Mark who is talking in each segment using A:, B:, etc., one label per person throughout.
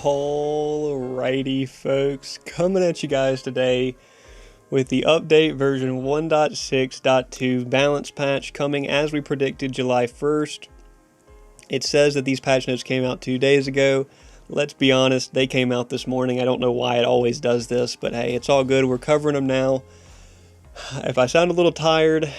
A: Alrighty folks, coming at you guys today with the update version 1.6.2 balance patch coming as we predicted July 1st. It says that these patch notes came out 2 days ago. Let's be honest, they came out this morning. I don't know why it always does this, but hey, it's all good. We're covering them now. If I sound a little tired,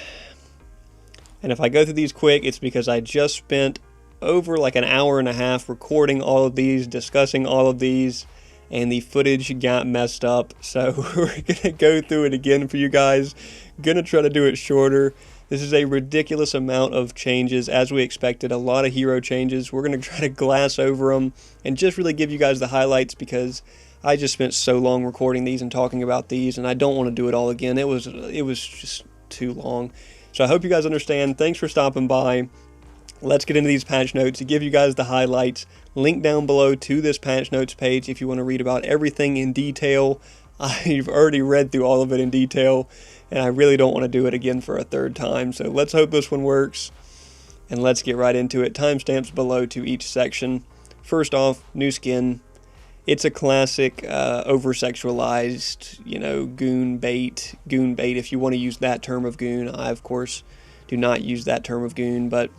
A: and if I go through these quick, it's because I just spent over like an hour and a half recording all of these, discussing all of these, and the footage got messed up. So we're gonna go through it again for you guys. Gonna try to do it shorter. This is a ridiculous amount of changes as we expected, a lot of hero changes. We're gonna try to glass over them and just really give you guys the highlights because I just spent so long recording these and talking about these, and I don't want to do it all again. It was just too long. So I hope you guys understand. Thanks for stopping by. Let's get into these patch notes to give you guys the highlights. Link down below to this patch notes page if you want to read about everything in detail. I've already read through all of it in detail, and I really don't want to do it again for a third time. So let's hope this one works, and let's get right into it. Timestamps below to each section. First off, new skin. It's a classic over-sexualized, goon bait if you want to use that term of goon. I, of course, do not use that term of goon, but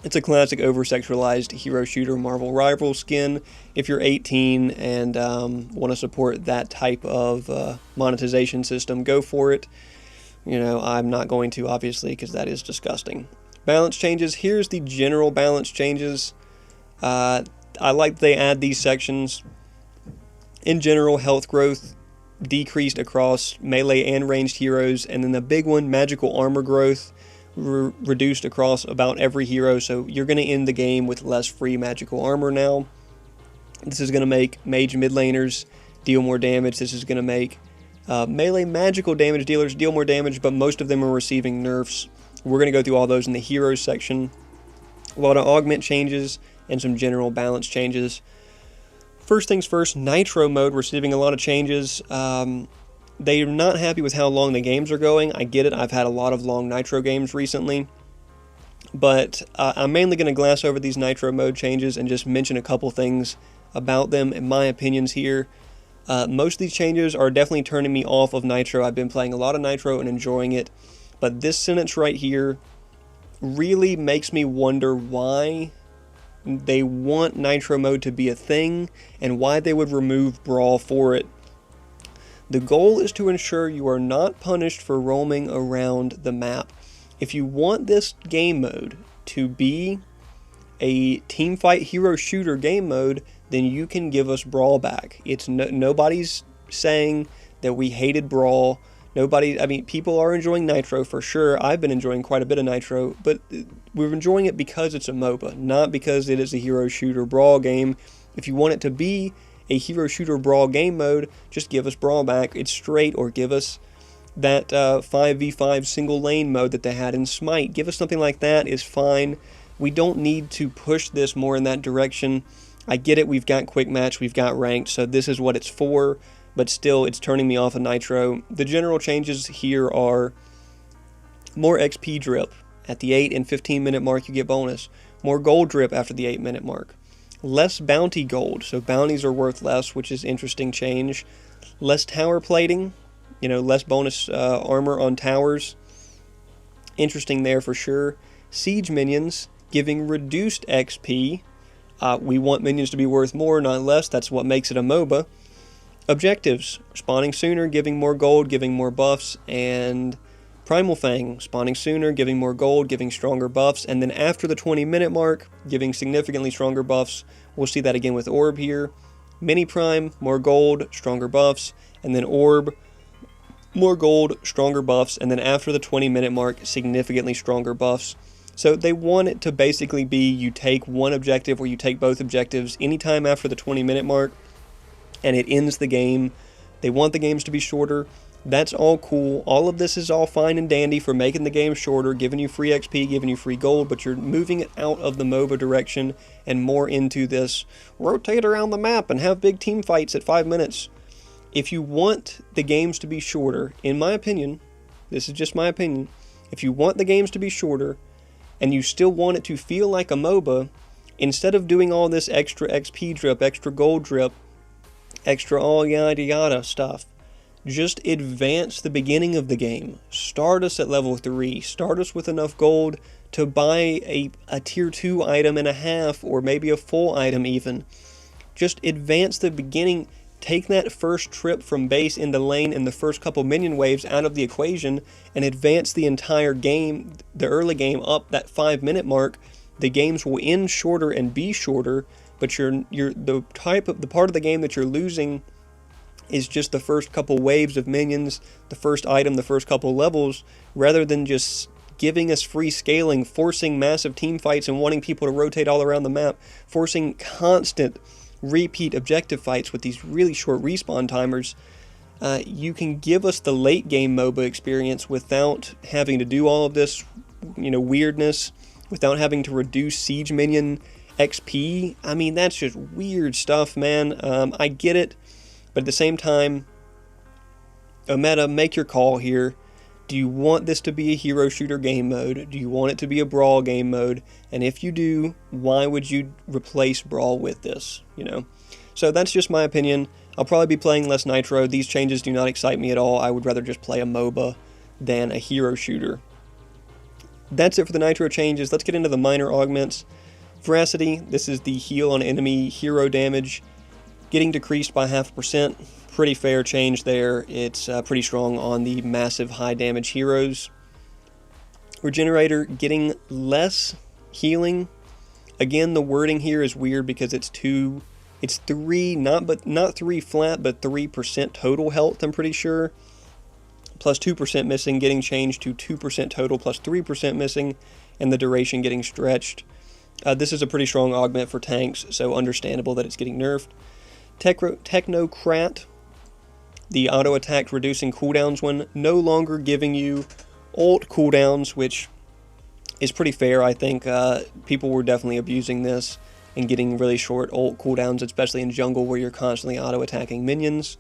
A: it's a classic over-sexualized hero shooter Marvel Rival skin. If you're 18 and want to support that type of monetization system, go for it. I'm not going to, obviously, because that is disgusting. Balance changes. Here's the general balance changes. I like that they add these sections. In general, health growth decreased across melee and ranged heroes, and then the big one, magical armor growth, reduced across about every hero, so you're going to end the game with less free magical armor now. This is going to make mage mid laners deal more damage. This is going to make melee magical damage dealers deal more damage, but most of them are receiving nerfs. We're going to go through all those in the heroes section. A lot of augment changes and some general balance changes. First things first, Nitro mode receiving a lot of changes. They're not happy with how long the games are going. I get it. I've had a lot of long Nitro games recently. But I'm mainly going to glass over these Nitro mode changes and just mention a couple things about them and my opinions here. Most of these changes are definitely turning me off of Nitro. I've been playing a lot of Nitro and enjoying it. But this sentence right here really makes me wonder why they want Nitro mode to be a thing and why they would remove Brawl for it. The goal is to ensure you are not punished for roaming around the map. If you want this game mode to be a teamfight hero shooter game mode, then you can give us Brawl back. It's nobody's saying that we hated Brawl. People are enjoying Nitro for sure. I've been enjoying quite a bit of Nitro, but we're enjoying it because it's a MOBA, not because it is a hero shooter Brawl game. If you want it to be a hero shooter Brawl game mode, just give us Brawl back. It's straight, or give us that 5v5 single lane mode that they had in Smite. Give us something like that is fine. We don't need to push this more in that direction. I get it, we've got quick match, we've got ranked, so this is what it's for, but still it's turning me off of Nitro. The general changes here are more XP drip. At the 8 and 15 minute mark you get bonus. More gold drip after the 8 minute mark. Less bounty gold, so bounties are worth less, which is interesting change. Less tower plating, less bonus armor on towers. Interesting there for sure. Siege minions giving reduced XP. We want minions to be worth more, not less. That's what makes it a MOBA. Objectives, spawning sooner, giving more gold, giving more buffs, and Primal Fang, spawning sooner, giving more gold, giving stronger buffs, and then after the 20-minute mark, giving significantly stronger buffs. We'll see that again with Orb here. Mini Prime, more gold, stronger buffs, and then Orb, more gold, stronger buffs, and then after the 20-minute mark, significantly stronger buffs. So they want it to basically be you take one objective or you take both objectives anytime after the 20-minute mark, and it ends the game. They want the games to be shorter. That's all cool. All of this is all fine and dandy for making the game shorter, giving you free XP, giving you free gold, but you're moving it out of the MOBA direction and more into this rotate around the map and have big team fights at 5 minutes. If you want the games to be shorter, in my opinion, this is just my opinion, if you want the games to be shorter and you still want it to feel like a MOBA, Instead of doing all this extra XP drip, extra gold drip, extra all yada yada stuff, just advance the beginning of the game. Start us at level 3. Start us with enough gold to buy a tier 2 item and a half, or maybe a full item even. Just advance the beginning. Take that first trip from base into lane and the first couple minion waves out of the equation, and advance the entire game, the early game, up that 5-minute mark. The games will end shorter and be shorter, but the part of the game that you're losing is just the first couple waves of minions, the first item, the first couple levels, rather than just giving us free scaling, forcing massive team fights and wanting people to rotate all around the map, forcing constant repeat objective fights with these really short respawn timers. You can give us the late game MOBA experience without having to do all of this, weirdness, without having to reduce siege minion XP. I mean, that's just weird stuff, man. I get it. But at the same time, Meta, make your call here. Do you want this to be a hero shooter game mode? Do you want it to be a brawl game mode? And if you do, why would you replace brawl with this? So that's just my opinion. I'll probably be playing less Nitro. These changes do not excite me at all. I would rather just play a MOBA than a hero shooter. That's it for the Nitro changes. Let's get into the minor augments. Veracity, this is the heal on enemy hero damage, getting decreased by 0.5%. Pretty fair change there. It's pretty strong on the massive high damage heroes. Regenerator, getting less healing. Again, the wording here is weird because it's 3, not 3 flat, but 3% total health, I'm pretty sure. Plus 2% missing, getting changed to 2% total plus 3% missing, and the duration getting stretched. This is a pretty strong augment for tanks, so understandable that it's getting nerfed. Technocrat, the auto attack reducing cooldowns one, no longer giving you ult cooldowns, which is pretty fair. I think people were definitely abusing this and getting really short ult cooldowns, especially in jungle where you're constantly auto attacking minions.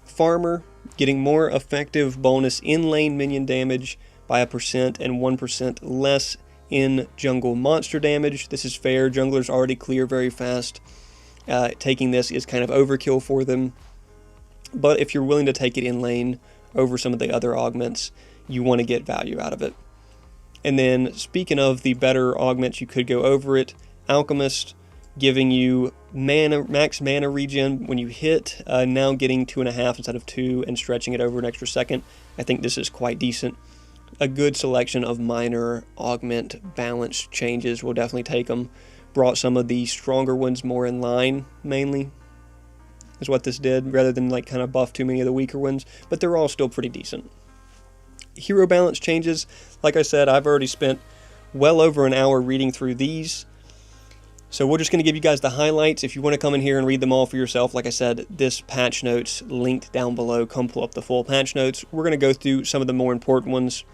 A: Farmer, getting more effective bonus in lane minion damage by 1% and 1% less in jungle monster damage. This is fair. Junglers already clear very fast. Taking this is kind of overkill for them, but if you're willing to take it in lane over some of the other augments, you want to get value out of it. And then, speaking of the better augments, you could go over it. Alchemist, giving you max mana regen when you hit, now getting 2.5 instead of 2 and stretching it over an extra second. I think this is quite decent. A good selection of minor augment balance changes. We'll definitely take them. Brought some of the stronger ones more in line, mainly, is what this did, rather than like kind of buff too many of the weaker ones, but they're all still pretty decent. Hero balance changes, like I said, I've already spent well over an hour reading through these, so we're just going to give you guys the highlights. If you want to come in here and read them all for yourself, like I said, this patch notes linked down below. Come pull up the full patch notes. We're going to go through some of the more important ones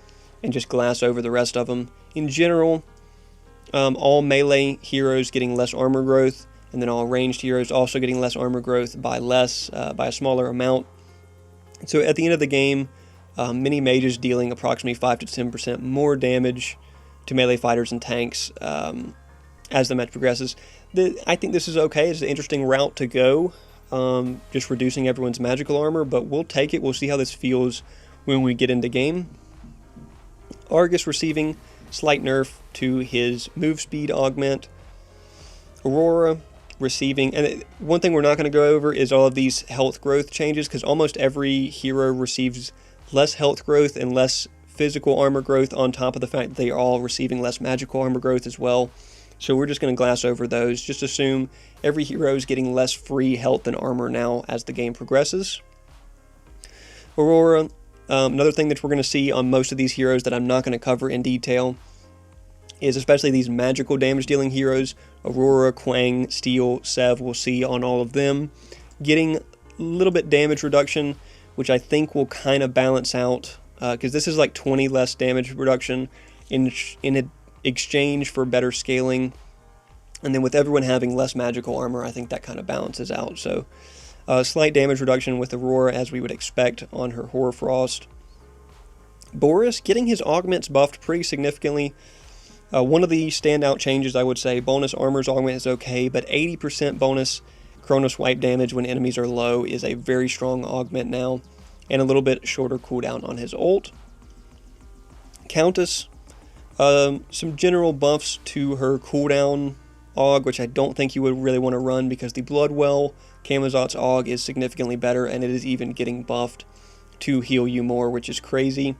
A: and just glass over the rest of them. In general, all melee heroes getting less armor growth, and then all ranged heroes also getting less armor growth by a smaller amount. So at the end of the game, mini mages dealing approximately 5 to 10% more damage to melee fighters and tanks as the match progresses. I think this is okay. It's an interesting route to go, just reducing everyone's magical armor, but we'll take it. We'll see how this feels when we get into game. Argus receiving slight nerf to his move speed augment. Aurora receiving, and one thing we're not going to go over is all of these health growth changes, because almost every hero receives less health growth and less physical armor growth, on top of the fact that they are all receiving less magical armor growth as well. So we're just going to glass over those. Just assume every hero is getting less free health and armor now as the game progresses. Aurora, another thing that we're going to see on most of these heroes that I'm not going to cover in detail is especially these magical damage dealing heroes. Aurora, Quang, Steel, Sev, we'll see on all of them getting a little bit damage reduction, which I think will kind of balance out, because this is like 20 less damage reduction in exchange for better scaling, and then with everyone having less magical armor, I think that kind of balances out. So slight damage reduction with Aurora, as we would expect on her Hoarfrost. Boris getting his augments buffed pretty significantly. One of the standout changes, I would say, bonus armor's augment is okay, but 80% bonus Chronos wipe damage when enemies are low is a very strong augment now, and a little bit shorter cooldown on his ult. Countess, some general buffs to her cooldown aug, which I don't think you would really want to run because the Bloodwell Camazot's aug is significantly better, and it is even getting buffed to heal you more, which is crazy.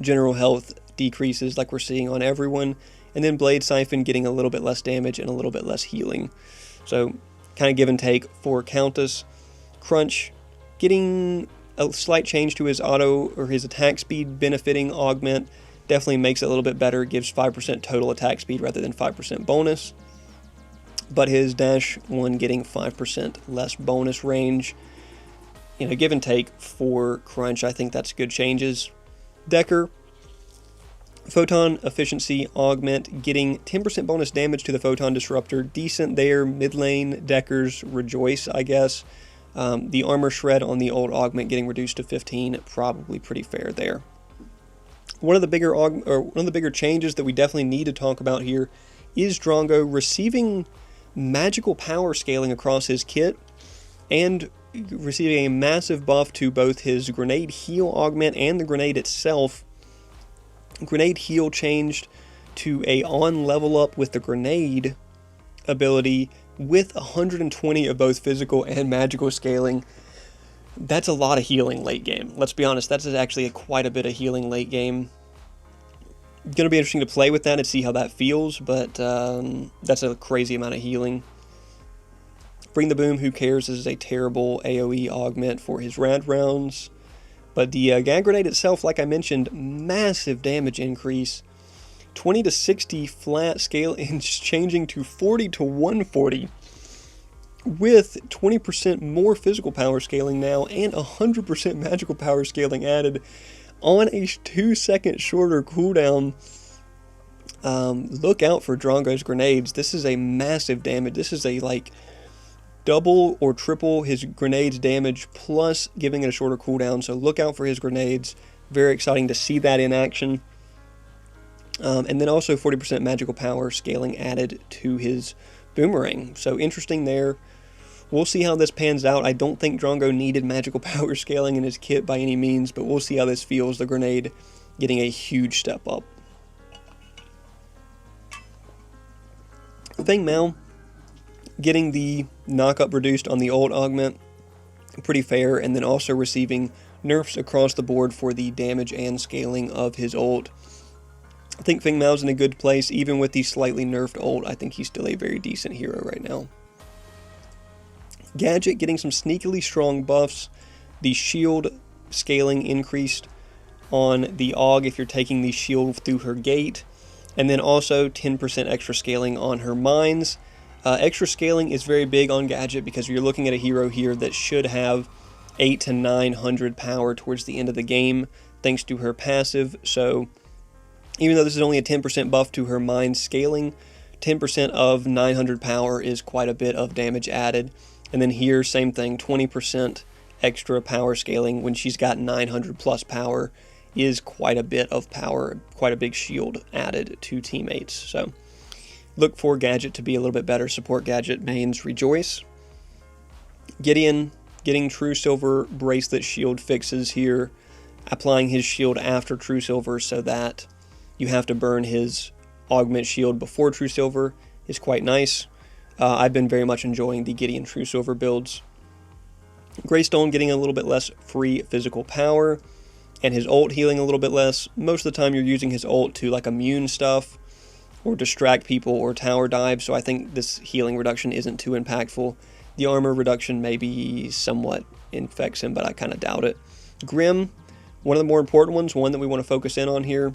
A: General health decreases like we're seeing on everyone, and then Blade Siphon getting a little bit less damage and a little bit less healing. So kind of give and take for Countess. Crunch getting a slight change to his auto or his attack speed benefiting augment. Definitely makes it a little bit better, gives 5% total attack speed rather than 5% bonus. But his dash 1 getting 5% less bonus range. You know, give and take for Crunch, I think that's good changes. Decker, Photon Efficiency Augment, getting 10% bonus damage to the Photon Disruptor. Decent there. Mid lane Decker's Rejoice, I guess. The Armor Shred on the old Augment getting reduced to 15, probably pretty fair there. One of the bigger changes that we definitely need to talk about here is Drongo receiving magical power scaling across his kit and receiving a massive buff to both his Grenade Heal Augment and the grenade itself. Grenade Heal changed to a on level up with the grenade ability with 120 of both physical and magical scaling. That's a lot of healing late game. Let's be honest, that's actually quite a bit of healing late game. Going to be interesting to play with that and see how that feels, but that's a crazy amount of healing. Bring the Boom, who cares? This is a terrible AoE augment for his rad rounds. But the Gag Grenade itself, like I mentioned, massive damage increase. 20 to 60 flat scale and changing to 40 to 140. With 20% more physical power scaling now and 100% magical power scaling added on a 2-second shorter cooldown. Look out for Drongo's grenades. This is a massive damage. This is a like double or triple his grenades damage plus giving it a shorter cooldown. So look out for his grenades. Very exciting to see that in action. And then also 40% magical power scaling added to his boomerang. So interesting there. We'll see how this pans out. I don't think Drongo needed magical power scaling in his kit by any means, but we'll see how this feels. The grenade getting a huge step up. Feng Mao getting the knock-up reduced on the old augment, pretty fair, and then also receiving nerfs across the board for the damage and scaling of his ult. I think Feng Mao's in a good place, even with the slightly nerfed ult. I think he's still a very decent hero right now. Gadget getting some sneakily strong buffs. The shield scaling increased on the AUG if you're taking the shield through her gate, and then also 10% extra scaling on her mines. Extra scaling is very big on Gadget because you're looking at a hero here that should have 800 to 900 power towards the end of the game thanks to her passive. So even though this is only a 10% buff to her mine scaling, 10% of 900 power is quite a bit of damage added. And then here, same thing, 20% extra power scaling when she's got 900 plus power is quite a bit of power, quite a big shield added to teammates. So look for Gadget to be a little bit better. Support Gadget mains Rejoice. Gideon getting True Silver Bracelet shield fixes here, applying his shield after True Silver so that you have to burn his Augment shield before True Silver is quite nice. I've been very much enjoying the Gideon True Silver builds. Greystone getting a little bit less free physical power, and his ult healing a little bit less. Most of the time you're using his ult to like immune stuff, or distract people, or tower dive, so I think this healing reduction isn't too impactful. The armor reduction maybe somewhat infects him, but I kind of doubt it. Grim, one of the more important ones, one that we want to focus in on here.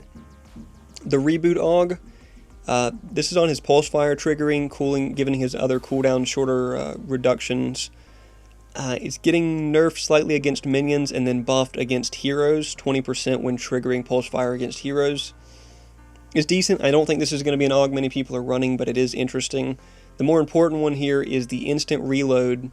A: The Reboot AUG. This is on his Pulse Fire triggering, cooling, giving his other cooldown shorter reductions. It's getting nerfed slightly against minions and then buffed against heroes, 20% when triggering Pulse Fire against heroes. It's decent. I don't think this is going to be an AUG many people are running, but it is interesting. The more important one here is the instant reload.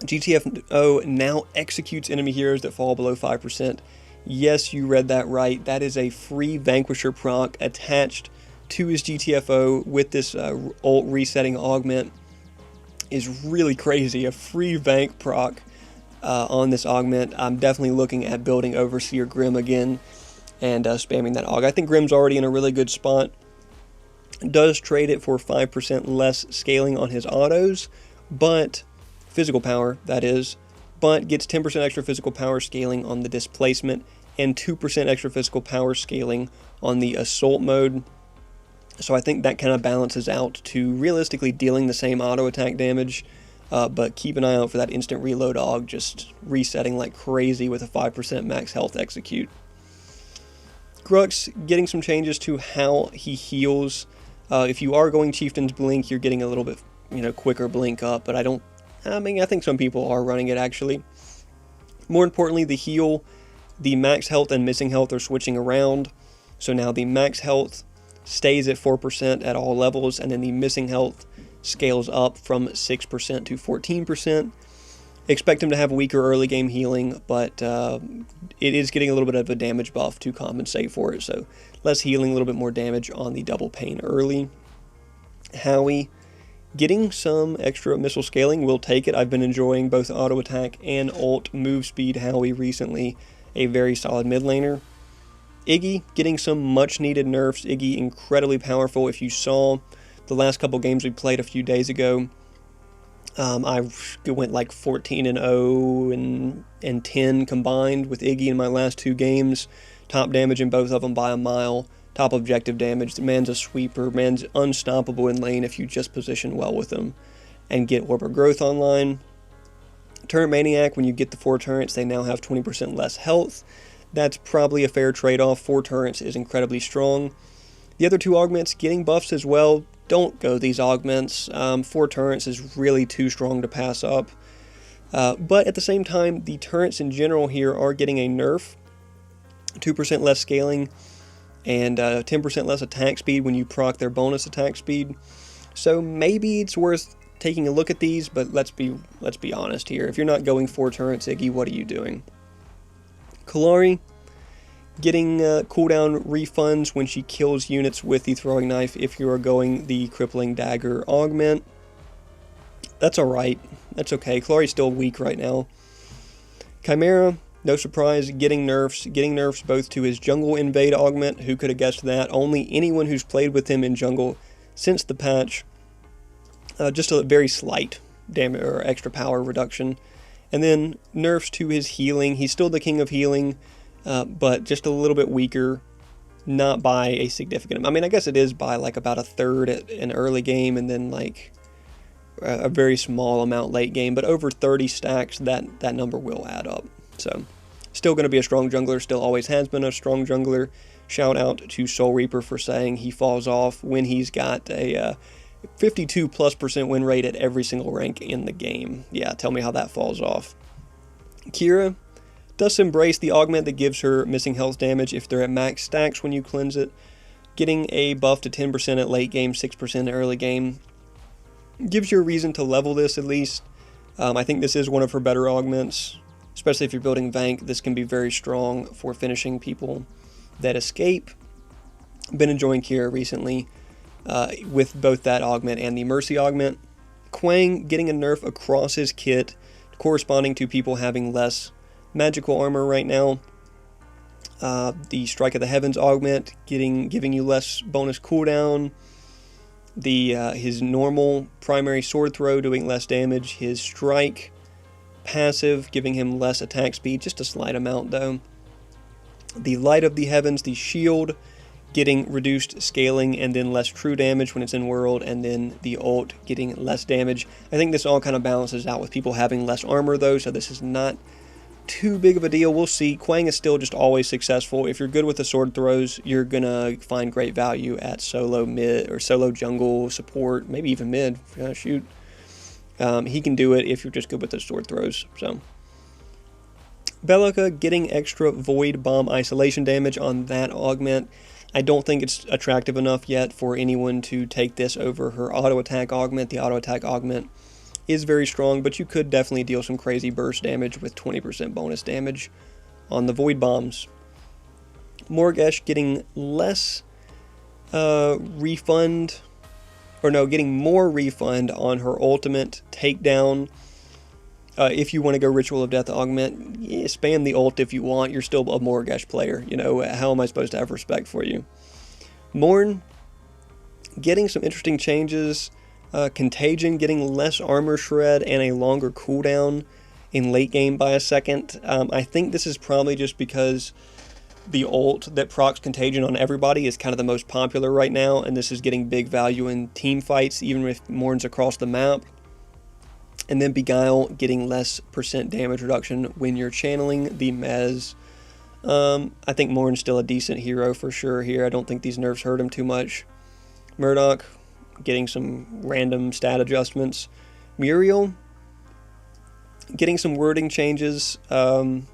A: GTFO now executes enemy heroes that fall below 5%. Yes, you read that right. That is a free Vanquisher proc attached to his GTFO with this ult resetting Augment is really crazy. A free Vank proc on this Augment. I'm definitely looking at building Overseer Grim again and spamming that Aug. I think Grim's already in a really good spot. Does trade it for 5% less scaling on his autos, but physical power, that is, but gets 10% extra physical power scaling on the displacement and 2% extra physical power scaling on the assault mode. So I think that kind of balances out to realistically dealing the same auto attack damage, but keep an eye out for that instant reload Aug just resetting like crazy with a 5% max health execute. Grux getting some changes to how he heals. If you are going Chieftain's Blink, you're getting a little bit, quicker blink up, but I think some people are running it actually. More importantly, the heal, the max health and missing health are switching around. So now the max health stays at 4% at all levels, and then the missing health scales up from 6% to 14%. Expect him to have weaker early game healing, but it is getting a little bit of a damage buff to compensate for it, so less healing, a little bit more damage on the double pain early. Howie, getting some extra missile scaling, will take it. I've been enjoying both auto attack and ult move speed Howie recently, a very solid mid laner. Iggy getting some much needed nerfs. Iggy incredibly powerful. If you saw the last couple games we played a few days ago, I went like 14-0 and 10 combined with Iggy in my last 2 games. Top damage in both of them by a mile. Top objective damage. The man's a sweeper. Man's unstoppable in lane if you just position well with him and get Orb of Growth online. Turret Maniac, when you get the 4 turrets, they now have 20% less health. That's probably a fair trade-off. 4 turrets is incredibly strong. The other 2 augments getting buffs as well. Don't go these augments. 4 turrets is really too strong to pass up. But at the same time, the turrets in general here are getting a nerf. 2% less scaling and 10% less attack speed when you proc their bonus attack speed. So maybe it's worth taking a look at these, but let's be honest here. If you're not going 4 turrets, Iggy, what are you doing? Kalari getting cooldown refunds when she kills units with the throwing knife if you are going the crippling dagger augment. That's alright. That's okay. Kalari's still weak right now. Chimera, no surprise, getting nerfs both to his jungle invade augment. Who could have guessed that? Only anyone who's played with him in jungle since the patch. Just a very slight damage or extra power reduction. And then nerfs to his healing. He's still the king of healing, but just a little bit weaker, not by a significant amount. I mean, I guess it is by like about a third at an early game and then like a very small amount late game, but over 30 stacks, that number will add up. So still going to be a strong jungler, still always has been a strong jungler. Shout out to Soul Reaper for saying he falls off when he's got a 52+% win rate at every single rank in the game. Yeah, tell me how that falls off. Kira does embrace the augment that gives her missing health damage if they're at max stacks when you cleanse it. Getting a buff to 10% at late game, 6% at early game. Gives you a reason to level this at least. I think this is one of her better augments, especially if you're building Vank. This can be very strong for finishing people that escape. Been enjoying Kira recently. With both that augment and the Mercy augment. Quang getting a nerf across his kit, corresponding to people having less magical armor right now. The Strike of the Heavens augment giving you less bonus cooldown. His normal primary sword throw doing less damage. His strike passive giving him less attack speed, just a slight amount though. The Light of the Heavens, the shield, getting reduced scaling and then less true damage when it's in world, and then the ult getting less damage. I think this all kind of balances out with people having less armor though, so this is not too big of a deal. We'll see. Quang is still just always successful. If you're good with the sword throws, you're gonna find great value at solo mid or solo jungle support, maybe even mid. Shoot, he can do it if you're just good with the sword throws. So Bellica getting extra void bomb isolation damage on that augment. I don't think it's attractive enough yet for anyone to take this over her auto attack augment. The auto attack augment is very strong, but you could definitely deal some crazy burst damage with 20% bonus damage on the void bombs. Morgesh getting less refund, or no, getting more refund on her ultimate takedown. If you want to go Ritual of Death Augment, spam the ult if you want. You're still a Morgash player. You know, how am I supposed to have respect for you? Morn, getting some interesting changes. Contagion getting less armor shred and a longer cooldown in late game by a second. I think this is probably just because the ult that procs Contagion on everybody is kind of the most popular right now, and this is getting big value in team fights, even with Morn's across the map. And then Beguile getting less % damage reduction when you're channeling the Mez. I think Morn's still a decent hero for sure here. I don't think these nerfs hurt him too much. Murdoch getting some random stat adjustments. Muriel getting some wording changes on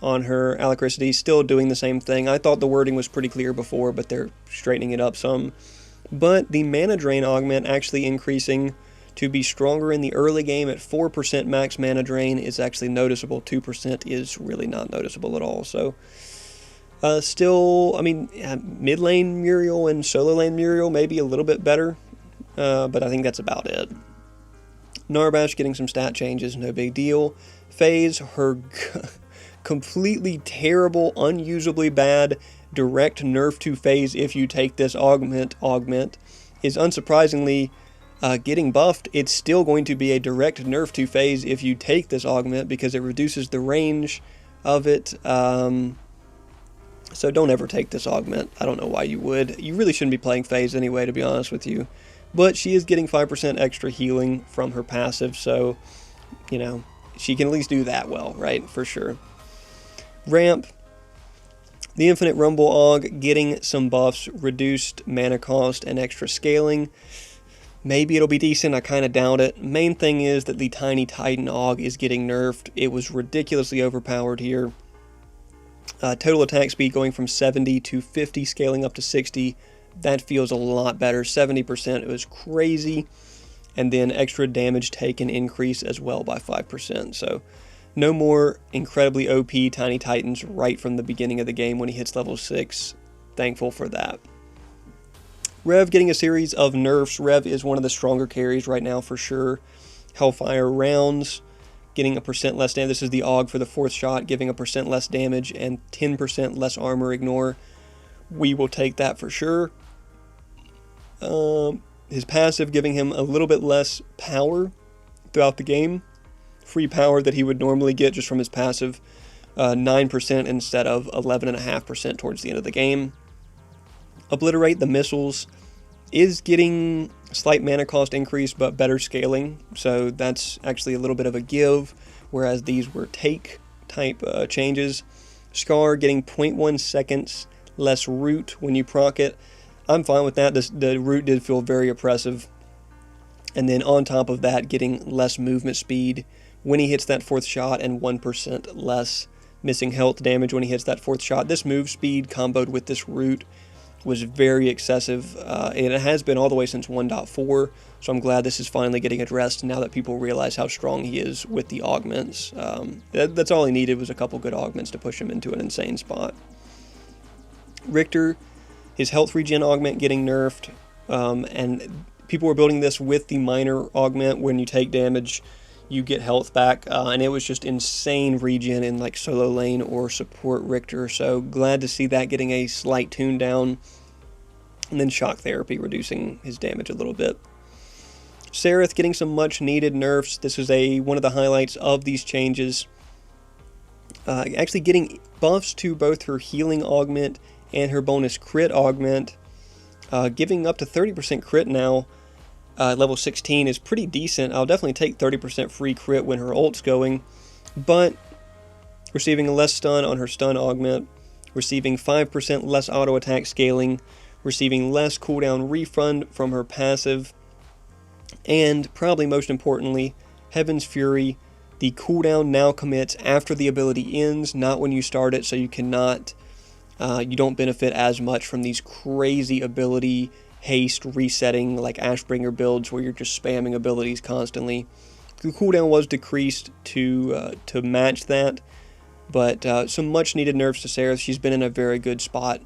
A: her Alacrity, still doing the same thing. I thought the wording was pretty clear before, but they're straightening it up some. But the mana drain augment actually increasing to be stronger in the early game at 4% max mana drain is actually noticeable. 2% is really not noticeable at all. So still, I mean, mid lane Muriel and solo lane Muriel maybe a little bit better, but I think that's about it. Narbash getting some stat changes, no big deal. Phase, her completely terrible, unusably bad direct nerf to Phase if you take this augment is unsurprisingly getting buffed. It's still going to be a direct nerf to Phase if you take this augment because it reduces the range of it. So don't ever take this augment. I don't know why you would. You really shouldn't be playing Phase anyway, to be honest with you. But she is getting 5% extra healing from her passive, so, you know, she can at least do that well, right? For sure. Ramp, the Infinite Rumble Aug getting some buffs, reduced mana cost and extra scaling. Maybe it'll be decent, I kind of doubt it. Main thing is that the Tiny Titan Aug is getting nerfed. It was ridiculously overpowered here. Total attack speed going from 70 to 50, scaling up to 60. That feels a lot better. 70%, it was crazy. And then extra damage taken increase as well by 5%. So no more incredibly OP Tiny Titans right from the beginning of the game when he hits level 6. Thankful for that. Rev getting a series of nerfs. Rev is one of the stronger carries right now for sure. Hellfire rounds getting a % less damage. This is the AUG for the 4th shot, giving a % less damage and 10% less armor ignore. We will take that for sure. His passive giving him a little bit less power throughout the game. Free power that he would normally get just from his passive. 9% instead of 11.5% towards the end of the game. Obliterate the missiles is getting slight mana cost increase but better scaling, so that's actually a little bit of a give, whereas these were take type changes. Scar getting 0.1 seconds less root when you proc it. I'm fine with that. The root did feel very oppressive. And then on top of that, getting less movement speed when he hits that 4th shot and 1% less missing health damage when he hits that 4th shot. This move speed comboed with this root was very excessive, and it has been all the way since 1.4, so I'm glad this is finally getting addressed now that people realize how strong he is with the augments. That's all he needed, was a couple good augments to push him into an insane spot. Richter, his health regen augment getting nerfed, and people were building this with the minor augment. When you take damage, you get health back, and it was just insane regen in like solo lane or support Richter, so glad to see that getting a slight tune down. And then shock therapy reducing his damage a little bit. Sereth getting some much needed nerfs. This is one of the highlights of these changes. Actually getting buffs to both her healing augment and her bonus crit augment. Giving up to 30% crit now. Level 16 is pretty decent. I'll definitely take 30% free crit when her ult's going, but receiving less stun on her stun augment, receiving 5% less auto attack scaling, receiving less cooldown refund from her passive, and probably most importantly, Heaven's Fury. The cooldown now commits after the ability ends, not when you start it, so you cannot, you don't benefit as much from these crazy ability haste resetting like Ashbringer builds where you're just spamming abilities constantly. The cooldown was decreased to match that, but some much needed nerfs to Sereth. She's been in a very good spot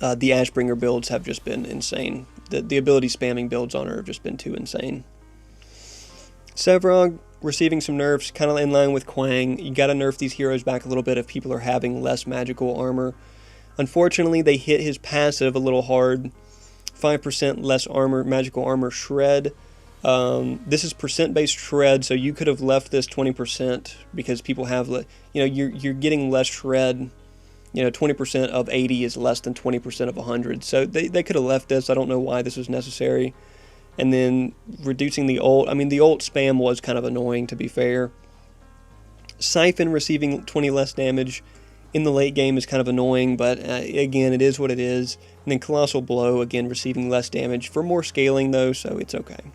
A: The Ashbringer builds have just been insane. The ability spamming builds on her have just been too insane. Sevrog receiving some nerfs, kind of in line with Quang. You gotta nerf these heroes back a little bit if people are having less magical armor. Unfortunately, they hit his passive a little hard. 5% less armor, magical armor shred. This is percent-based shred, so you could have left this 20% because people have, you're getting less shred. 20% of 80 is less than 20% of 100. So they could have left this. I don't know why this was necessary. And then reducing the ult. I mean, the ult spam was kind of annoying, to be fair. Siphon receiving 20 less damage in the late game is kind of annoying, but again, it is what it is. And then Colossal Blow, again, receiving less damage for more scaling, though, so it's okay.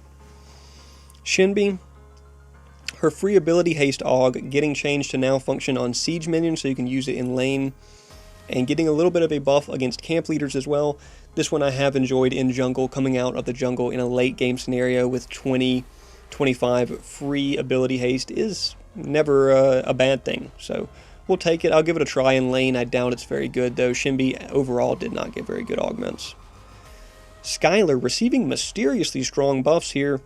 A: Shinbi, her free ability Haste Aug, getting changed to now function on siege minions, so you can use it in lane, and getting a little bit of a buff against camp leaders as well. This one I have enjoyed in jungle, coming out of the jungle in a late game scenario with 20, 25 free ability haste is never a bad thing. So we'll take it. I'll give it a try in lane. I doubt it's very good, though. Shinbi overall did not get very good augments. Skylar receiving mysteriously strong buffs here.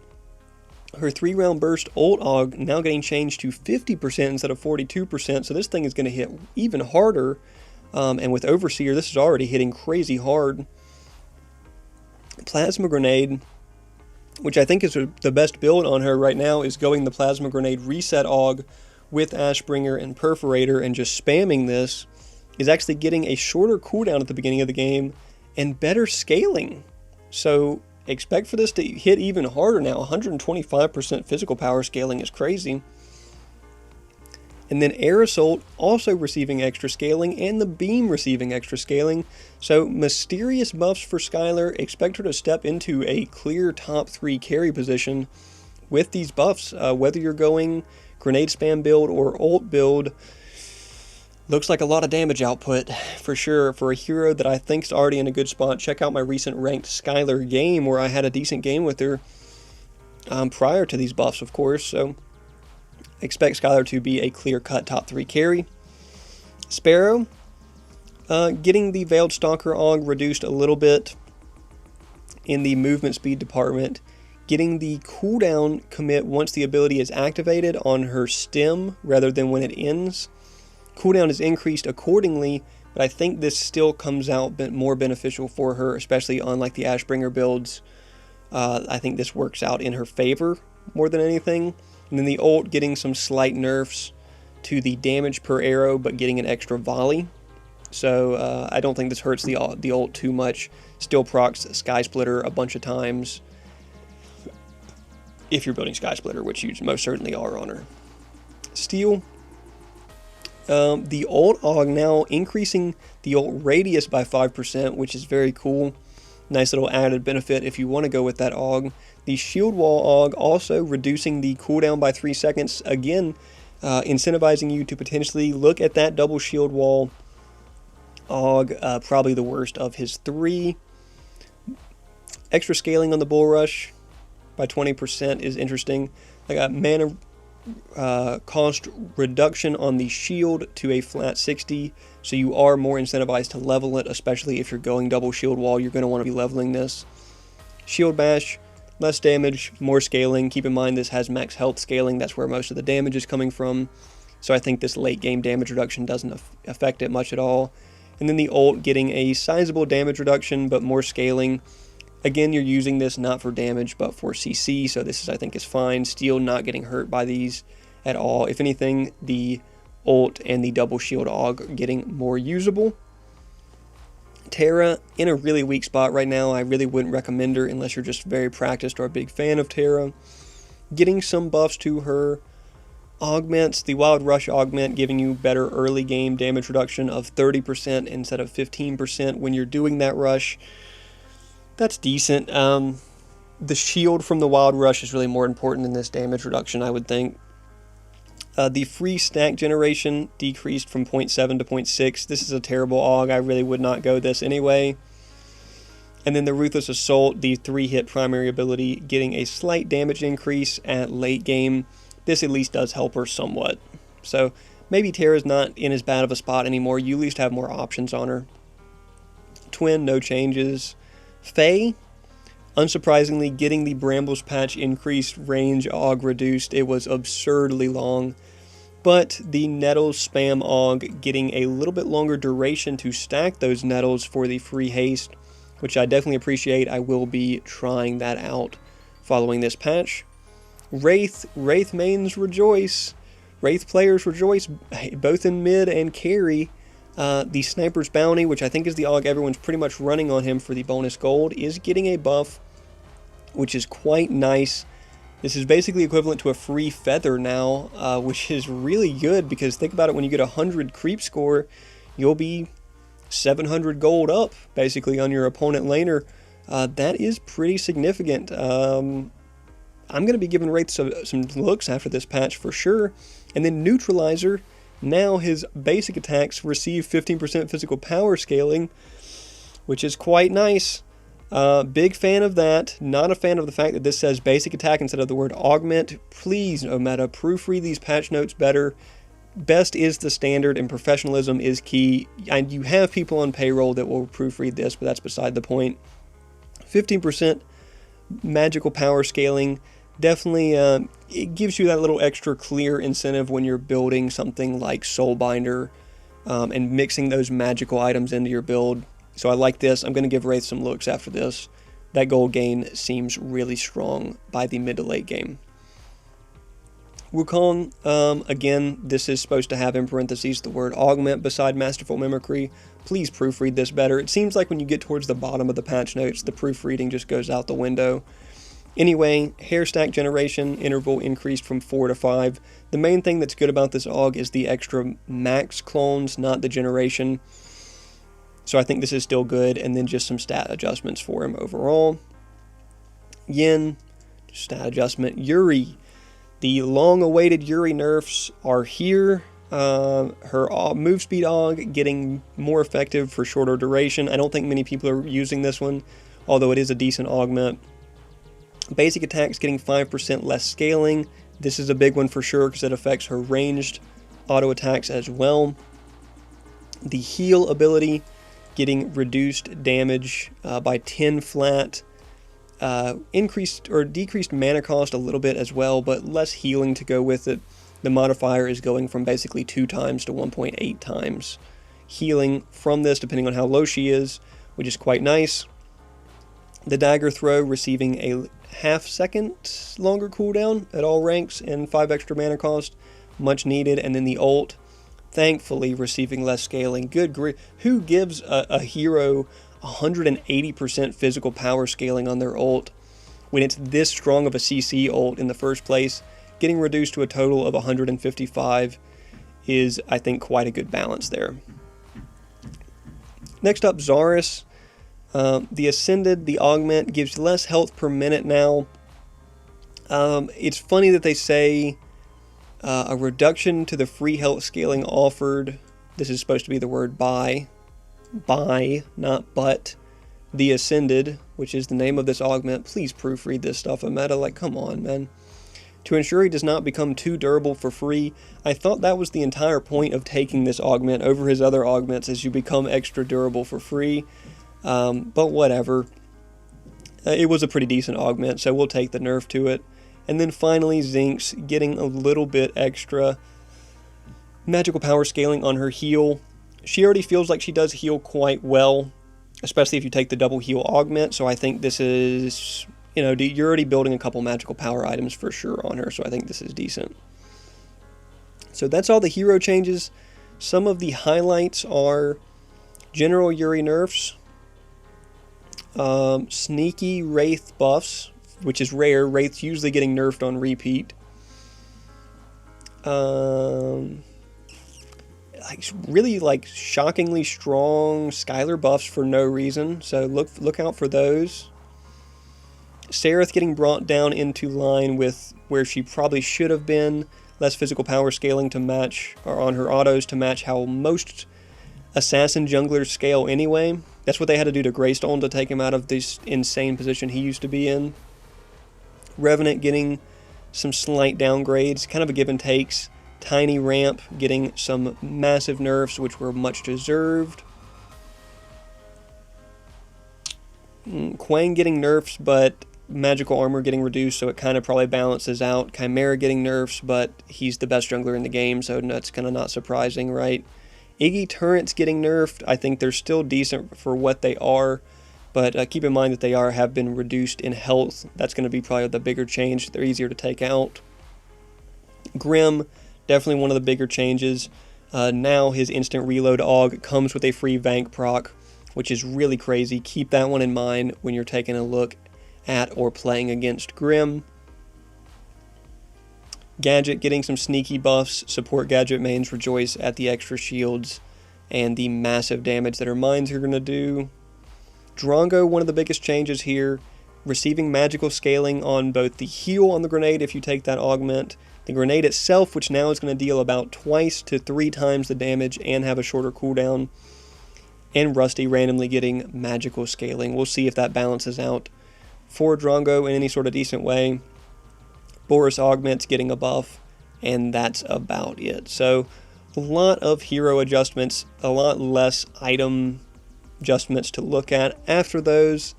A: Her 3-round burst ult aug now getting changed to 50% instead of 42%, so this thing is going to hit even harder. And with Overseer, this is already hitting crazy hard. Plasma Grenade, which I think is the best build on her right now, is going the Plasma Grenade Reset Aug with Ashbringer and Perforator, and just spamming this is actually getting a shorter cooldown at the beginning of the game and better scaling. So expect for this to hit even harder now. 125% physical power scaling is crazy. And then Air Assault also receiving extra scaling, and the Beam receiving extra scaling. So mysterious buffs for Skylar. Expect her to step into a clear top 3 carry position with these buffs. Whether you're going grenade spam build or ult build, looks like a lot of damage output for sure for a hero that I think is already in a good spot. Check out my recent ranked Skylar game where I had a decent game with her prior to these buffs, of course. So expect Skylar to be a clear-cut top 3 carry. Sparrow, getting the Veiled Stalker Aug reduced a little bit in the movement speed department. Getting the cooldown commit once the ability is activated on her stem rather than when it ends. Cooldown is increased accordingly, but I think this still comes out more beneficial for her, especially on like the Ashbringer builds. I think this works out in her favor more than anything. And then the ult getting some slight nerfs to the damage per arrow, but getting an extra volley. So I don't think this hurts the ult too much. Still procs Sky Splitter a bunch of times if you're building Sky Splitter, which you most certainly are on her. Steel. The ult aug now increasing the ult radius by 5%, which is very cool. Nice little added benefit if you want to go with that aug. The shield wall aug also reducing the cooldown by 3 seconds. Again, incentivizing you to potentially look at that double shield wall aug. Probably the worst of his 3. Extra scaling on the bull rush by 20% is interesting. I got mana cost reduction on the shield to a flat 60, so you are more incentivized to level it, especially if you're going double shield wall. You're going to want to be leveling this. Shield bash, less damage, more scaling. Keep in mind this has max health scaling. That's where most of the damage is coming from, so I think this late game damage reduction doesn't affect it much at all. And then the ult getting a sizable damage reduction but more scaling. Again, you're using this not for damage, but for CC, so this I think is fine. Steel not getting hurt by these at all. If anything, the ult and the double shield aug are getting more usable. Terra in a really weak spot right now. I really wouldn't recommend her unless you're just very practiced or a big fan of Terra. Getting some buffs to her augments. The Wild Rush augment giving you better early game damage reduction of 30% instead of 15% when you're doing that rush. That's decent. The shield from the Wild Rush is really more important than this damage reduction, I would think. The free stack generation decreased from 0.7 to 0.6. This is a terrible aug. I really would not go this anyway. And then the Ruthless Assault, the 3-hit primary ability, getting a slight damage increase at late game. This at least does help her somewhat. So maybe Terra's not in as bad of a spot anymore. You at least have more options on her. Twin, no changes. Faye, unsurprisingly, getting the Brambles patch increased range Aug reduced. It was absurdly long. But the Nettles spam Aug getting a little bit longer duration to stack those Nettles for the free haste, which I definitely appreciate. I will be trying that out following this patch. Wraith mains rejoice. Wraith players rejoice, both in mid and carry. The Sniper's Bounty, which I think is the Aug everyone's pretty much running on him for the bonus gold, is getting a buff, which is quite nice. This is basically equivalent to a free feather now, which is really good, because think about it, when you get 100 creep score, you'll be 700 gold up, basically, on your opponent laner. That is pretty significant. I'm going to be giving Wraith some looks after this patch for sure. And then Neutralizer, now his basic attacks receive 15% physical power scaling, which is quite nice. Big fan of that. Not a fan of the fact that this says basic attack instead of the word augment. Please, no meta, proofread these patch notes better. Best is the standard, and professionalism is key. And you have people on payroll that will proofread this, but that's beside the point. 15% magical power scaling. Definitely, it gives you that little extra clear incentive when you're building something like Soulbinder and mixing those magical items into your build. So I like this. I'm going to give Wraith some looks after this. That gold gain seems really strong by the mid to late game. Wukong, again, this is supposed to have in parentheses the word augment beside Masterful Mimicry. Please proofread this better. It seems like when you get towards the bottom of the patch notes, the proofreading just goes out the window. Anyway, hair stack generation interval increased from 4 to 5. The main thing that's good about this Aug is the extra max clones, not the generation. So I think this is still good, and then just some stat adjustments for him overall. Yin, stat adjustment. Yuri, the long-awaited Yuri nerfs are here. Her move speed Aug getting more effective for shorter duration. I don't think many people are using this one, although it is a decent augment. Basic attacks getting 5% less scaling. This is a big one for sure because it affects her ranged auto attacks as well. The heal ability getting reduced damage by 10 flat. Increased or decreased mana cost a little bit as well, but less healing to go with it. The modifier is going from basically 2 times to 1.8 times healing from this, depending on how low she is, which is quite nice. The dagger throw receiving a half-second longer cooldown at all ranks and 5 extra mana cost, much needed. And then the ult, thankfully, receiving less scaling. Good grief, who gives a hero 180% physical power scaling on their ult when it's this strong of a CC ult in the first place? Getting reduced to a total of 155 is, I think, quite a good balance there. Next up, Zarus. The Ascended, the Augment, gives less health per minute now. It's funny that they say a reduction to the free health scaling offered. This is supposed to be the word by, not but. The Ascended, which is the name of this augment. Please proofread this stuff, a meta. Like, come on, man. To ensure he does not become too durable for free. I thought that was the entire point of taking this augment over his other augments, is you become extra durable for free. But whatever. It was a pretty decent augment, so we'll take the nerf to it. And then finally, Zinx getting a little bit extra magical power scaling on her heal. She already feels like she does heal quite well, especially if you take the double heal augment. So I think this is, you know, you're already building a couple magical power items for sure on her, so I think this is decent. So that's all the hero changes. Some of the highlights are general Yuri nerfs, sneaky Wraith buffs, which is rare. Wraith's usually getting nerfed on repeat. Really shockingly strong Skylar buffs for no reason, so look out for those. Sereth getting brought down into line with where she probably should have been. Less physical power scaling to match, or on her autos to match how most assassin junglers scale anyway. That's what they had to do to Greystone to take him out of this insane position he used to be in. Revenant getting some slight downgrades, kind of a give and takes. Tiny Ramp getting some massive nerfs, which were much deserved. Quang getting nerfs, but magical armor getting reduced, so it kind of probably balances out. Chimera getting nerfs, but he's the best jungler in the game, so that's kind of not surprising, right? Iggy turrets getting nerfed. I think they're still decent for what they are, but keep in mind that they have been reduced in health. That's going to be probably the bigger change. They're easier to take out. Grim, definitely one of the bigger changes. Now his instant reload AUG comes with a free Vank proc, which is really crazy. Keep that one in mind when you're taking a look at or playing against Grim. Gadget getting some sneaky buffs. Support Gadget mains rejoice at the extra shields and the massive damage that her mines are going to do. Drongo, one of the biggest changes here, receiving magical scaling on both the heal on the grenade if you take that augment, the grenade itself, which now is going to deal about twice to 3 times the damage and have a shorter cooldown, and Rusty randomly getting magical scaling. We'll see if that balances out for Drongo in any sort of decent way. Boris Augment's getting a buff, and that's about it. So a lot of hero adjustments, a lot less item adjustments to look at after those.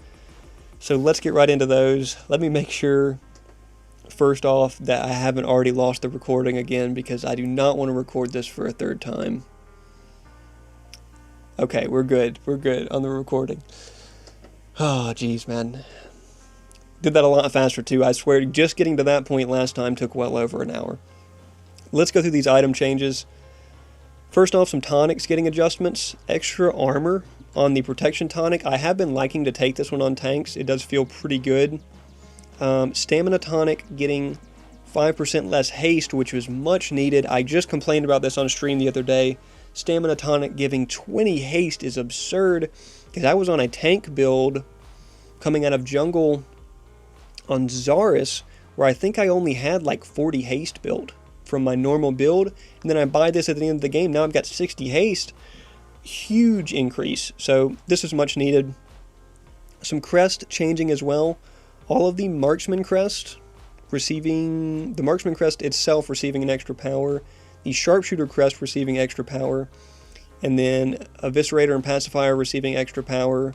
A: So let's get right into those. Let me make sure first off that I haven't already lost the recording again, because I do not want to record this for a third time. Okay, we're good. We're good on the recording. Oh, geez, man. Did that a lot faster too. I swear, just getting to that point last time took well over an hour. Let's go through these item changes. First off, some tonics getting adjustments. Extra armor on the protection tonic. I have been liking to take this one on tanks. It does feel pretty good. Stamina tonic getting 5% less haste, which was much needed. I just complained about this on stream the other day. Stamina tonic giving 20 haste is absurd, because I was on a tank build coming out of jungle on Zaris, where I think I only had like 40 haste built from my normal build, and then I buy this at the end of the game. Now I've got 60 haste. Huge increase. So this is much needed. Some crest changing as well. All of the marksman crest receiving, the marksman crest itself receiving an extra power, the sharpshooter crest receiving extra power, and then eviscerator and pacifier receiving extra power.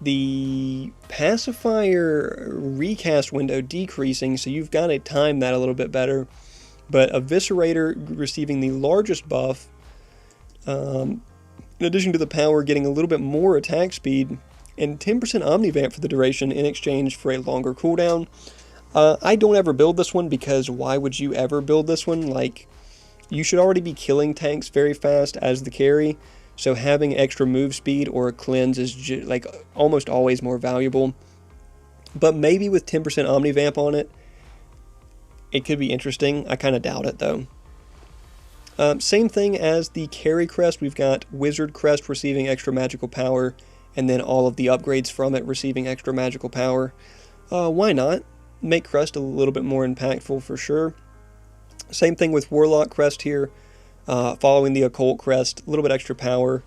A: The pacifier recast window decreasing, so you've got to time that a little bit better. But eviscerator receiving the largest buff, in addition to the power getting a little bit more attack speed, and 10% omnivamp for the duration in exchange for a longer cooldown. I don't ever build this one, because why would you ever build this one? Like, you should already be killing tanks very fast as the carry. So having extra move speed or a cleanse is like almost always more valuable. But maybe with 10% omnivamp on it, it could be interesting. I kind of doubt it though. Same thing as the carry crest. We've got wizard crest receiving extra magical power, and then all of the upgrades from it receiving extra magical power. Why not? Make crest a little bit more impactful for sure. Same thing with warlock crest here. Following the occult crest, a little bit extra power,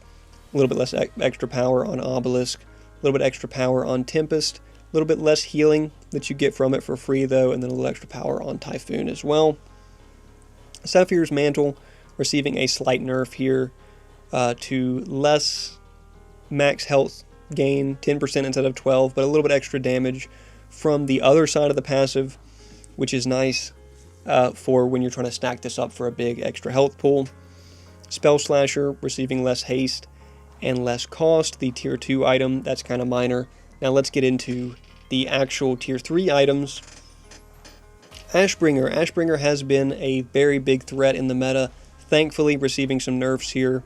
A: a little bit less extra power on obelisk, a little bit extra power on tempest, a little bit less healing that you get from it for free though, and then a little extra power on typhoon as well. Sapphire's mantle receiving a slight nerf here to less max health gain, 10% instead of 12, but a little bit extra damage from the other side of the passive, which is nice. For when you're trying to stack this up for a big extra health pool. Spell Slasher receiving less haste and less cost, the tier 2 item, that's kind of minor. Now let's get into the actual tier 3 items. Ashbringer. Ashbringer has been a very big threat in the meta, thankfully receiving some nerfs here.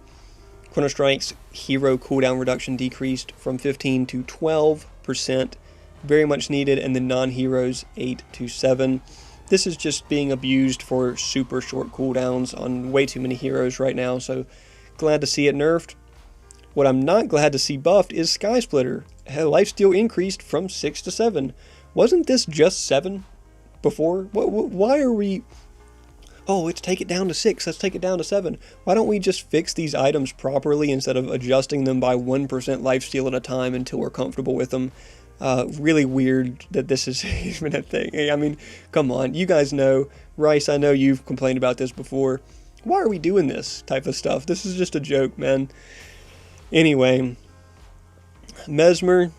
A: Chrono Strike's hero cooldown reduction decreased from 15 to 12%, very much needed, and the non-heroes 8 to 7. This is just being abused for super short cooldowns on way too many heroes right now, so glad to see it nerfed. What I'm not glad to see buffed is Sky Splitter. Lifesteal increased from 6 to 7. Wasn't this just 7 before? Why are we... Oh, let's take it down to 6, let's take it down to 7. Why don't we just fix these items properly instead of adjusting them by 1% lifesteal at a time until we're comfortable with them? Really weird that this is even a thing. I mean, come on, you guys know. Rice, I know you've complained about this before. Why are we doing this type of stuff? This is just a joke, man. Anyway, Mesmer,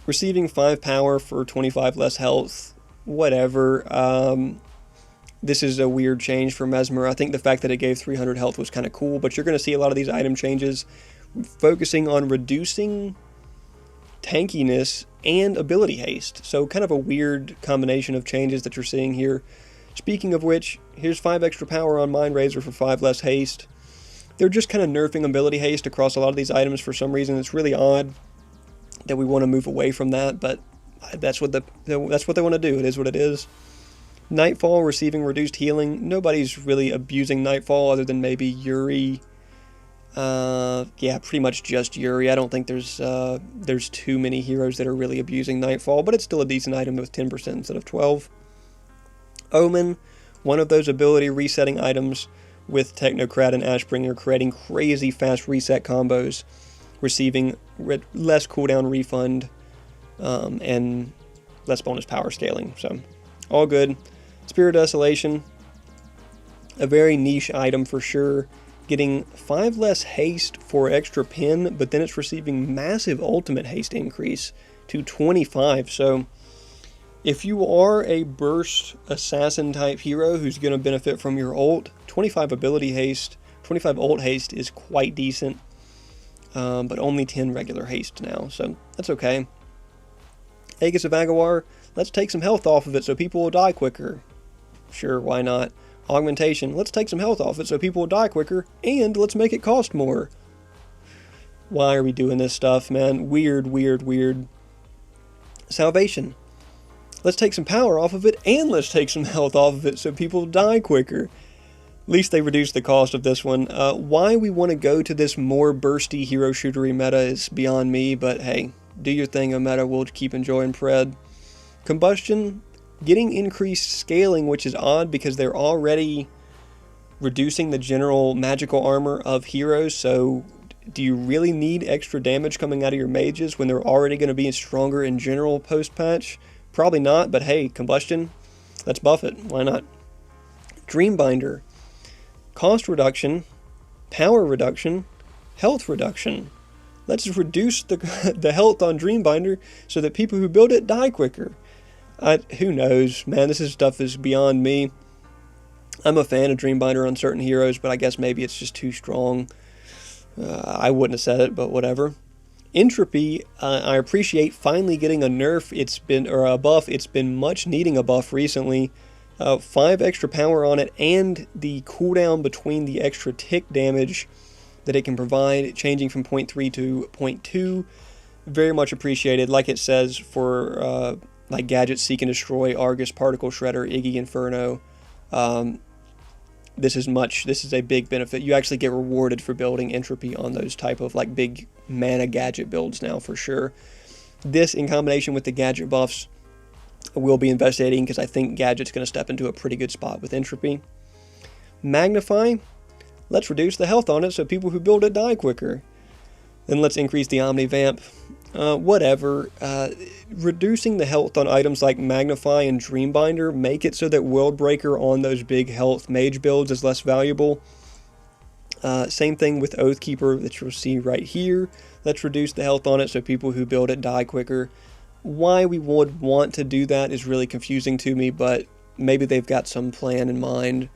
A: Receiving 5 power for 25 less health, whatever. This is a weird change for Mesmer. I think the fact that it gave 300 health was kind of cool, but you're going to see a lot of these item changes focusing on reducing tankiness and ability haste. So kind of a weird combination of changes that you're seeing here. Speaking of which, here's 5 extra power on Mind Razor for 5 less haste. They're just kind of nerfing ability haste across a lot of these items for some reason. It's really odd that we want to move away from that, but that's what they want to do. It is what it is. Nightfall receiving reduced healing. Nobody's really abusing Nightfall other than maybe Yuri. Yeah, pretty much just Yuri. I don't think there's too many heroes that are really abusing Nightfall, but it's still a decent item with 10% instead of 12. Omen, one of those ability resetting items with Technocrat and Ashbringer, creating crazy fast reset combos, receiving less cooldown refund, and less bonus power scaling. So, all good. Spirit Desolation, a very niche item for sure. Getting 5 less haste for extra pin, but then it's receiving massive ultimate haste increase to 25. So if you are a burst assassin type hero who's going to benefit from your ult, 25 ability haste, 25 ult haste is quite decent, but only 10 regular haste now, so that's okay. Aegis of Aguilar, let's take some health off of it so people will die quicker. Sure, why not? Augmentation, let's take some health off it so people will die quicker, and let's make it cost more. Why are we doing this stuff, man? Weird, weird, weird. Salvation, let's take some power off of it, and let's take some health off of it so people die quicker. At least they reduced the cost of this one. Why we want to go to this more bursty hero shootery meta is beyond me, but hey, do your thing, a meta, we'll keep enjoying Pred. Combustion, getting increased scaling, which is odd because they're already reducing the general magical armor of heroes, so do you really need extra damage coming out of your mages when they're already going to be stronger in general post-patch? Probably not, but hey, Combustion, let's buff it. Why not? Dreambinder, cost reduction, power reduction, health reduction. Let's reduce the health on Dreambinder so that people who build it die quicker. Who knows, man, this stuff is beyond me. I'm a fan of Dreambinder on certain heroes, but I guess maybe it's just too strong. I wouldn't have said it, but whatever. Entropy, I appreciate finally getting a nerf. Or a buff. It's been much needing a buff recently. 5 extra power on it, and the cooldown between the extra tick damage that it can provide, changing from 0.3 to 0.2. Very much appreciated. Like it says for like Gadget Seek and Destroy, Argus, Particle Shredder, Iggy Inferno. This is a big benefit. You actually get rewarded for building Entropy on those type of like big mana gadget builds now for sure. This in combination with the gadget buffs we'll be investigating because I think Gadget's going to step into a pretty good spot with Entropy. Magnify, let's reduce the health on it so people who build it die quicker. Then let's increase the Omnivamp. Whatever. Reducing the health on items like Magnify and Dreambinder make it so that Worldbreaker on those big health mage builds is less valuable. Same thing with Oathkeeper that you'll see right here. Let's reduce the health on it so people who build it die quicker. Why we would want to do that is really confusing to me, but maybe they've got some plan in mind.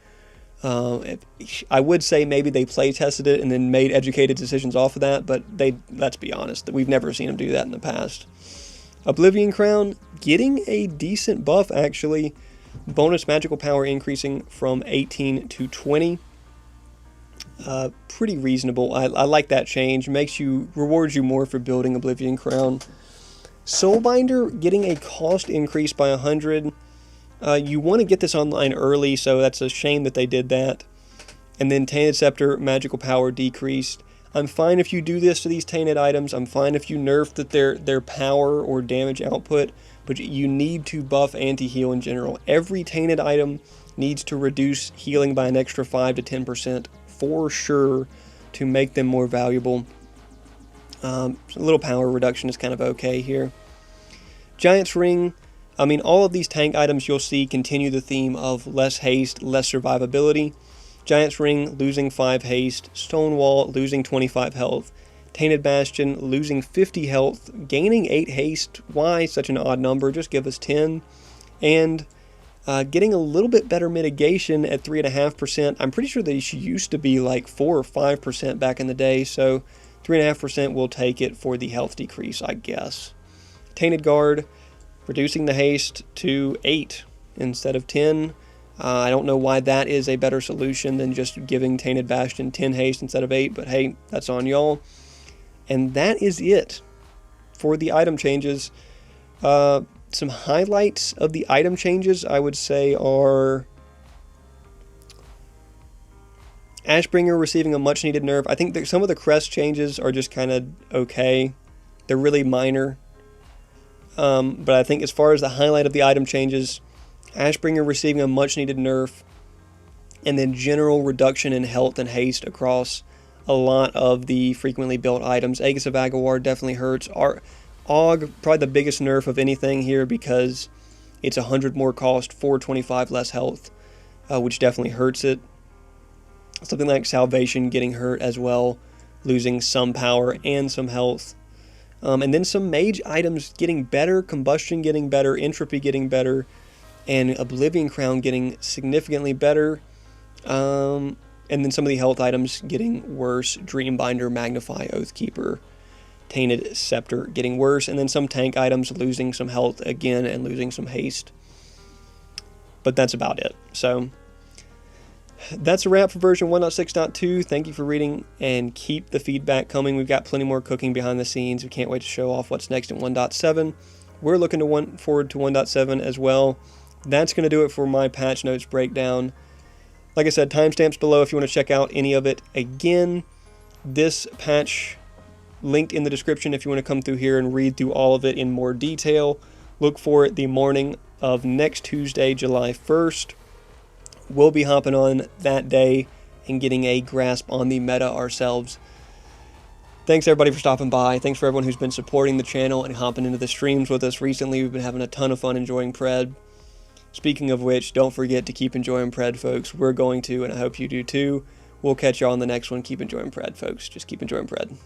A: I would say maybe they play tested it and then made educated decisions off of that, but let's be honest, we've never seen them do that in the past. Oblivion Crown, getting a decent buff actually. Bonus magical power increasing from 18 to 20. Pretty reasonable. I like that change. Rewards you more for building Oblivion Crown. Soulbinder, getting a cost increase by 100. You want to get this online early, so that's a shame that they did that. And then Tainted Scepter, magical power decreased. I'm fine if you do this to these tainted items. I'm fine if you nerf their power or damage output, but you need to buff anti-heal in general. Every tainted item needs to reduce healing by an extra 5 to 10% for sure to make them more valuable. A little power reduction is kind of okay here. Giant's Ring, I mean, all of these tank items you'll see continue the theme of less haste, less survivability. Giant's Ring losing 5 haste, Stonewall losing 25 health. Tainted Bastion losing 50 health, gaining 8 haste. Why such an odd number? Just give us 10. And getting a little bit better mitigation at 3.5%. I'm pretty sure these used to be like 4 or 5% back in the day, so 3.5% will take it for the health decrease, I guess. Tainted Guard, reducing the haste to 8 instead of 10. I don't know why that is a better solution than just giving Tainted Bastion 10 haste instead of 8, but hey, that's on y'all. And that is it for the item changes. Some highlights of the item changes, I would say, are Ashbringer receiving a much needed nerf. I think that some of the crest changes are just kind of okay. They're really minor. But I think as far as the highlight of the item changes, Ashbringer receiving a much needed nerf, and then general reduction in health and haste across a lot of the frequently built items. Aegis of Agawar definitely hurts. Aug, probably the biggest nerf of anything here because it's 100 more cost, 425 less health, which definitely hurts it. Something like Salvation getting hurt as well, losing some power and some health. And then some mage items getting better, Combustion getting better, Entropy getting better, and Oblivion Crown getting significantly better. And then some of the health items getting worse, Dreambinder, Magnify, Oathkeeper, Tainted Scepter getting worse, and then some tank items losing some health again and losing some haste. But that's about it. So that's a wrap for version 1.6.2. Thank you for reading, and keep the feedback coming. We've got plenty more cooking behind the scenes. We can't wait to show off what's next in 1.7. We're looking forward to 1.7 as well. That's going to do it for my patch notes breakdown. Like I said, timestamps below if you want to check out any of it. Again, this patch linked in the description if you want to come through here and read through all of it in more detail. Look for it the morning of next Tuesday, July 1st. We'll be hopping on that day and getting a grasp on the meta ourselves. Thanks everybody for stopping by. Thanks for everyone who's been supporting the channel and hopping into the streams with us recently. We've been having a ton of fun enjoying Pred. Speaking of which, don't forget to keep enjoying Pred, folks. We're going to, and I hope you do too. We'll catch you on the next one. Keep enjoying Pred, folks. Just keep enjoying Pred.